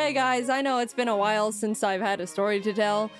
Hey guys, I know it's been a while since I've had a story to tell,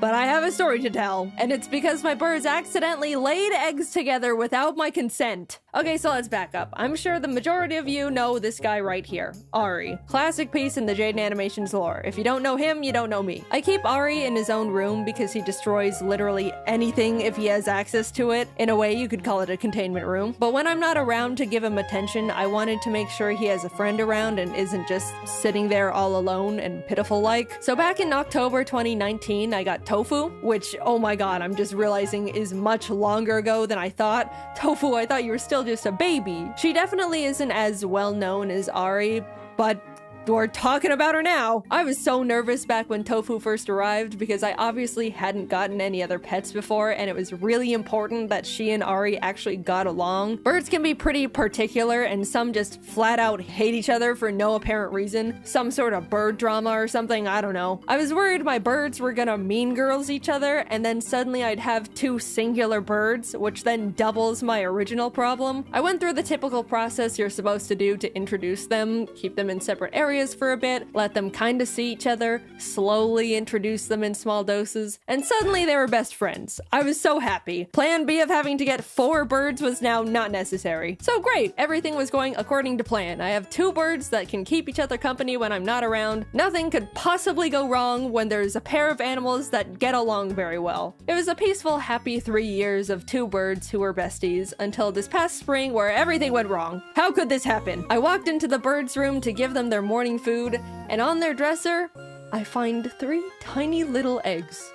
but I have a story to tell, and it's because my birds accidentally laid eggs together without my consent. Okay, so let's back up. I'm sure the majority of you know this guy right here, Ari. Classic piece in the Jaden Animations lore. If you don't know him, you don't know me. I keep Ari in his own room because he destroys literally anything if he has access to it. In a way, you could call it a containment room. But when I'm not around to give him attention, I wanted to make sure he has a friend around and isn't just sitting there all alone and pitiful-like. So back in October 2019, I got Tofu, which, oh my god, I'm just realizing is much longer ago than I thought. Tofu, I thought you were still just a baby. She definitely isn't as well known as Ari, but we're talking about her now. I was so nervous back when Tofu first arrived because I obviously hadn't gotten any other pets before, and it was really important that she and Ari actually got along. Birds can be pretty particular, and some just flat out hate each other for no apparent reason. Some sort of bird drama or something, I don't know. I was worried my birds were gonna mean girls each other, and then suddenly I'd have two singular birds, which then doubles my original problem. I went through the typical process you're supposed to do to introduce them, keep them in separate areas for a bit, let them kind of see each other, slowly introduce them in small doses, and suddenly they were best friends. I was so happy. Plan B of having to get 4 birds was now not necessary. So great, everything was going according to plan. I have 2 birds that can keep each other company when I'm not around. Nothing could possibly go wrong when there's a pair of animals that get along very well. It was a peaceful, happy 3 years of 2 birds who were besties until this past spring where everything went wrong. How could this happen? I walked into the birds' room to give them their morning food, and on their dresser, I find 3 tiny little eggs.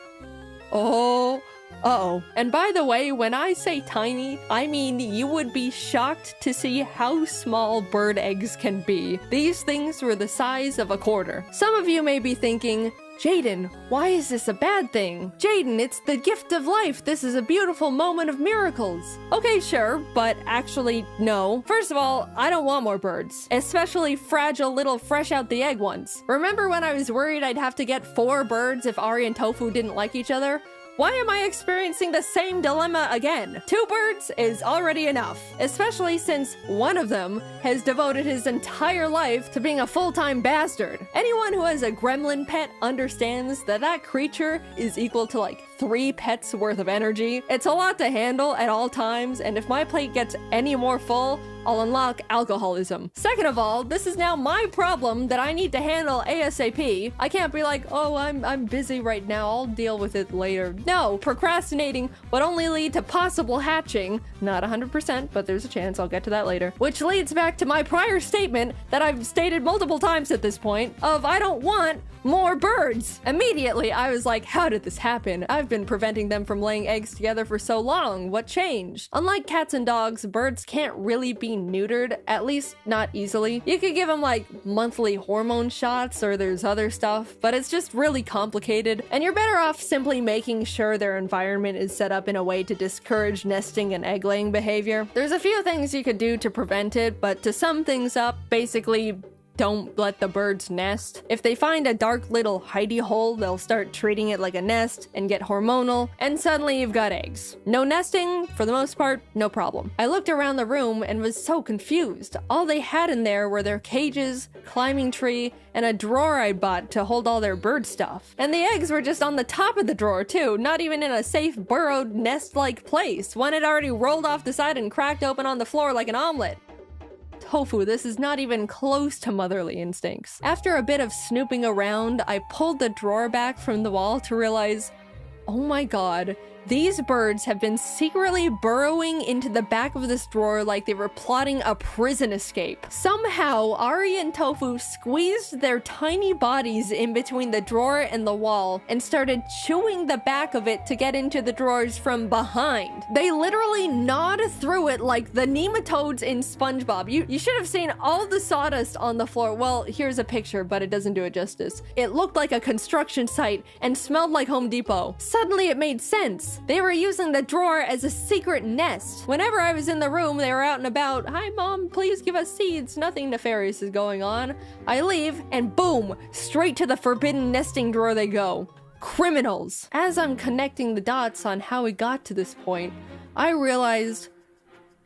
Oh, uh-oh. And by the way, when I say tiny, I mean you would be shocked to see how small bird eggs can be. These things were the size of a quarter. Some of you may be thinking, Jaden, why is this a bad thing? Jaden, it's the gift of life. This is a beautiful moment of miracles. Okay, sure, but actually, no. First of all, I don't want more birds, especially fragile little fresh out the egg ones. Remember when I was worried I'd have to get 4 birds if Ari and Tofu didn't like each other? Why am I experiencing the same dilemma again? 2 birds is already enough, especially since one of them has devoted his entire life to being a full-time bastard. Anyone who has a gremlin pet understands that that creature is equal to like 3 pets worth of energy. It's a lot to handle at all times, and if my plate gets any more full, I'll unlock alcoholism. Second of all, this is now my problem that I need to handle ASAP. I can't be like, oh, I'm busy right now, I'll deal with it later. No, procrastinating would only lead to possible hatching. Not 100%, but there's a chance, I'll get to that later. Which leads back to my prior statement that I've stated multiple times at this point of I don't want more birds. Immediately, I was like, how did this happen? I've been preventing them from laying eggs together for so long. What changed? Unlike cats and dogs, birds can't really be neutered, at least not easily. You could give them like monthly hormone shots or there's other stuff, but it's just really complicated, and you're better off simply making sure their environment is set up in a way to discourage nesting and egg-laying behavior. There's a few things you could do to prevent it, but to sum things up, basically, don't let the birds nest. If they find a dark little hidey hole, they'll start treating it like a nest and get hormonal, and suddenly you've got eggs. No nesting, for the most part, no problem. I looked around the room and was so confused. All they had in there were their cages, climbing tree, and a drawer I bought to hold all their bird stuff. And the eggs were just on the top of the drawer too, not even in a safe burrowed nest-like place. One had already rolled off the side and cracked open on the floor like an omelet. Tofu, this is not even close to motherly instincts. After a bit of snooping around, I pulled the drawer back from the wall to realize, oh my god, these birds have been secretly burrowing into the back of this drawer like they were plotting a prison escape. Somehow, Ari and Tofu squeezed their tiny bodies in between the drawer and the wall and started chewing the back of it to get into the drawers from behind. They literally gnawed through it like the nematodes in SpongeBob. You should have seen all the sawdust on the floor. Well, here's a picture, but it doesn't do it justice. It looked like a construction site and smelled like Home Depot. Suddenly, it made sense. They were using the drawer as a secret nest. Whenever I was in the room, they were out and about. Hi, Mom, please give us seeds. Nothing nefarious is going on. I leave, and boom, straight to the forbidden nesting drawer they go. Criminals. As I'm connecting the dots on how we got to this point, I realized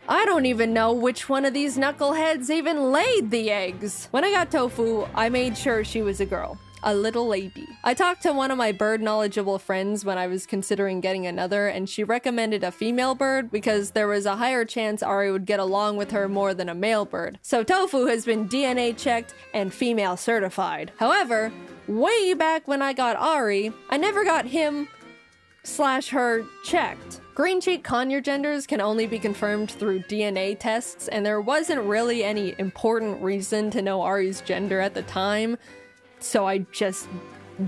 I don't even know which one of these knuckleheads even laid the eggs. When I got Tofu, I made sure she was a girl. A little lady. I talked to one of my bird knowledgeable friends when I was considering getting another, and she recommended a female bird because there was a higher chance Ari would get along with her more than a male bird. So Tofu has been DNA checked and female certified. However, way back when I got Ari, I never got him/her checked. Green cheek conure genders can only be confirmed through DNA tests, and there wasn't really any important reason to know Ari's gender at the time, so I just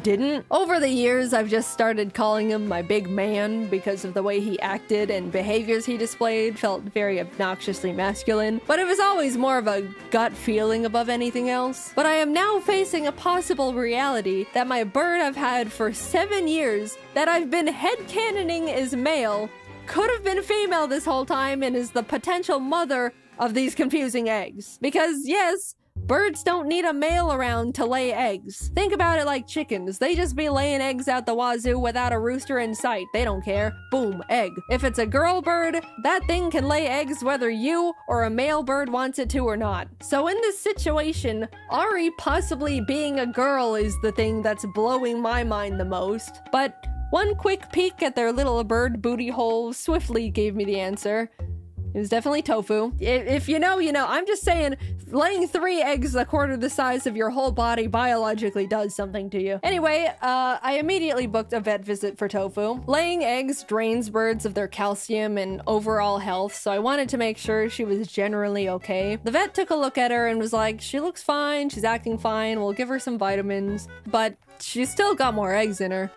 didn't. Over the years, I've just started calling him my big man because of the way he acted and behaviors he displayed felt very obnoxiously masculine, but it was always more of a gut feeling above anything else. But I am now facing a possible reality that my bird I've had for 7 years that I've been headcanoning is male could have been female this whole time and is the potential mother of these confusing eggs. Because yes, birds don't need a male around to lay eggs. Think about it like chickens. They just be laying eggs out the wazoo without a rooster in sight. They don't care. Boom, egg. If it's a girl bird, that thing can lay eggs whether you or a male bird wants it to or not. So in this situation, Ari possibly being a girl is the thing that's blowing my mind the most. But one quick peek at their little bird booty hole swiftly gave me the answer. It was definitely Tofu. If you know, you know. I'm just saying, laying 3 eggs a quarter the size of your whole body biologically does something to you. Anyway, I immediately booked a vet visit for Tofu. Laying eggs drains birds of their calcium and overall health, so I wanted to make sure she was generally okay. The vet took a look at her and was like, she looks fine, she's acting fine, we'll give her some vitamins, but she's still got more eggs in her.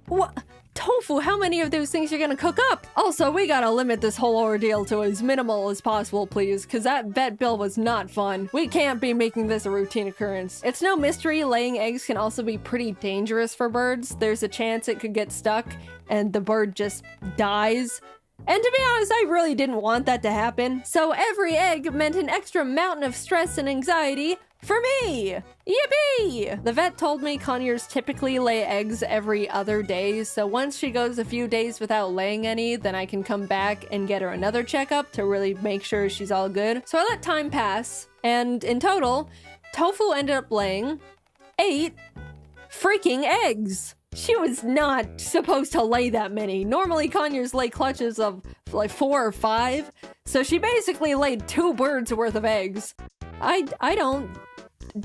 What? Tofu, how many of those things you're gonna cook up? Also, we gotta limit this whole ordeal to as minimal as possible, please, because that vet bill was not fun. We can't be making this a routine occurrence. It's no mystery laying eggs can also be pretty dangerous for birds. There's a chance it could get stuck and the bird just dies. And to be honest, I really didn't want that to happen. So every egg meant an extra mountain of stress and anxiety for me! Yippee! The vet told me conures typically lay eggs every other day, so once she goes a few days without laying any, then I can come back and get her another checkup to really make sure she's all good. So I let time pass, and in total, Tofu ended up laying 8 freaking eggs! She was not supposed to lay that many. Normally conures lay clutches of like 4 or 5, so she basically laid 2 birds worth of eggs. I don't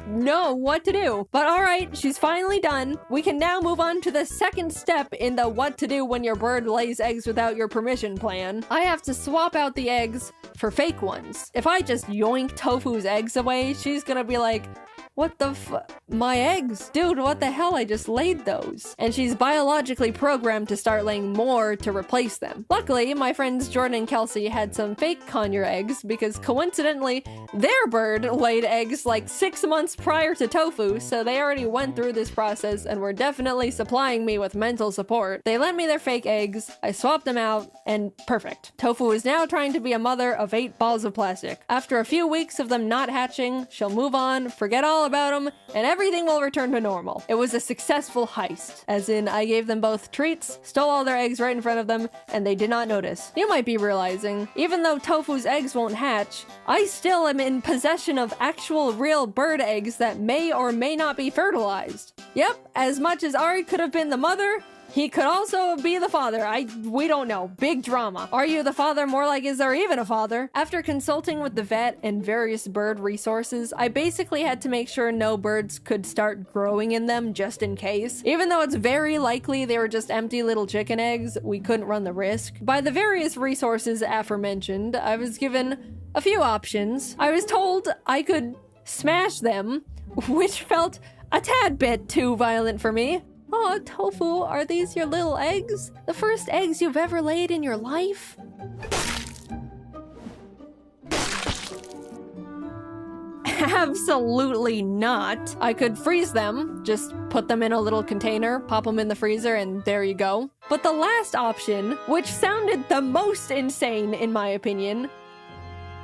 know what to do. But alright, she's finally done. We can now move on to the second step in the what to do when your bird lays eggs without your permission plan. I have to swap out the eggs for fake ones. If I just yoink Tofu's eggs away, she's gonna be like, what the my eggs? Dude, what the hell? I just laid those. And she's biologically programmed to start laying more to replace them. Luckily, my friends Jordan and Kelsey had some fake conure eggs because coincidentally, their bird laid eggs like 6 months prior to Tofu, so they already went through this process and were definitely supplying me with mental support. They lent me their fake eggs, I swapped them out, and perfect. Tofu is now trying to be a mother of 8 balls of plastic. After a few weeks of them not hatching, she'll move on, forget all about them, and everything will return to normal. It was a successful heist, as in I gave them both treats, stole all their eggs right in front of them, and they did not notice. You might be realizing, even though Tofu's eggs won't hatch, I still am in possession of actual real bird eggs that may or may not be fertilized. Yep, as much as Ari could have been the mother, he could also be the father. We don't know. Big drama. Are you the father? More like, is there even a father? After consulting with the vet and various bird resources, I basically had to make sure no birds could start growing in them just in case. Even though it's very likely they were just empty little chicken eggs, we couldn't run the risk. By the various resources aforementioned, I was given a few options. I was told I could smash them, which felt a tad bit too violent for me. Oh, Tofu, are these your little eggs? The first eggs you've ever laid in your life? Absolutely not. I could freeze them, just put them in a little container, pop them in the freezer, and there you go. But the last option, which sounded the most insane in my opinion,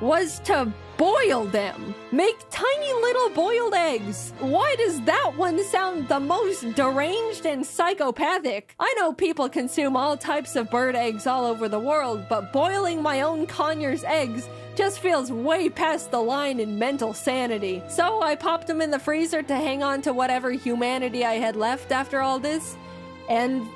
was to boil them. Make tiny little boiled eggs. Why does that one sound the most deranged and psychopathic? I know people consume all types of bird eggs all over the world, but boiling my own Conyers eggs just feels way past the line in mental sanity. So I popped them in the freezer to hang on to whatever humanity I had left after all this, and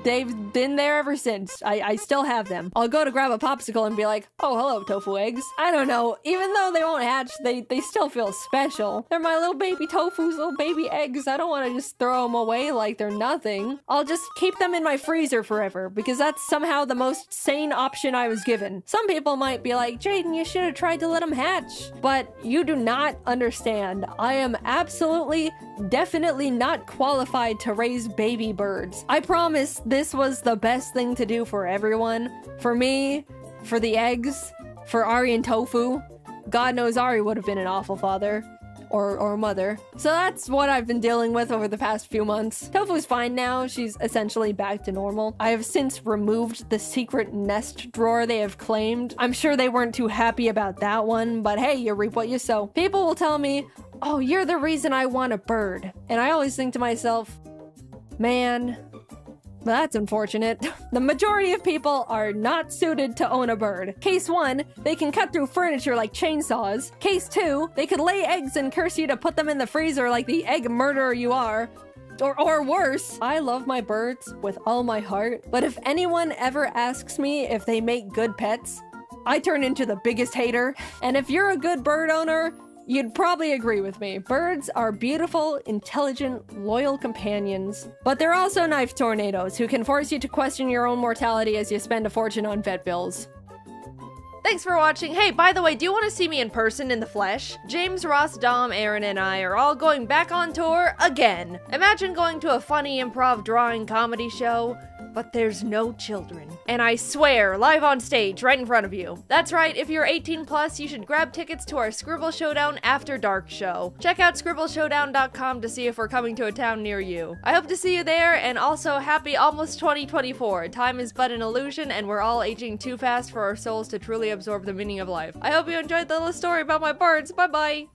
they've been there ever since. I still have them. I'll go to grab a popsicle and be like, oh, hello, tofu eggs. I don't know. Even though they won't hatch, they still feel special. They're my little baby tofus, little baby eggs. I don't want to just throw them away like they're nothing. I'll just keep them in my freezer forever because that's somehow the most sane option I was given. Some people might be like, Jaden, you should have tried to let them hatch. But you do not understand. I am absolutely, definitely not qualified to raise baby birds. I promise this was the best thing to do for everyone. For me, for the eggs, for Ari and Tofu. God knows Ari would have been an awful father. Or mother. So that's what I've been dealing with over the past few months. Tofu's fine now. She's essentially back to normal. I have since removed the secret nest drawer they have claimed. I'm sure they weren't too happy about that one, but hey, you reap what you sow. People will tell me, oh, you're the reason I want a bird. And I always think to myself, man, that's unfortunate. The majority of people are not suited to own a bird. Case 1, they can cut through furniture like chainsaws. Case 2, they could lay eggs and curse you to put them in the freezer like the egg murderer you are. Or worse. I love my birds with all my heart, but if anyone ever asks me if they make good pets, I turn into the biggest hater. And if you're a good bird owner, you'd probably agree with me. Birds are beautiful, intelligent, loyal companions. But they're also knife tornadoes who can force you to question your own mortality as you spend a fortune on vet bills. Thanks for watching. Hey, by the way, do you want to see me in person in the flesh? James, Ross, Dom, Aaron, and I are all going back on tour again. Imagine going to a funny improv drawing comedy show, but there's no children. And I swear, live on stage, right in front of you. That's right, if you're 18 plus, you should grab tickets to our Scribble Showdown After Dark show. Check out scribbleshowdown.com to see if we're coming to a town near you. I hope to see you there, and also happy almost 2024. Time is but an illusion, and we're all aging too fast for our souls to truly absorb the meaning of life. I hope you enjoyed the little story about my birds. Bye-bye!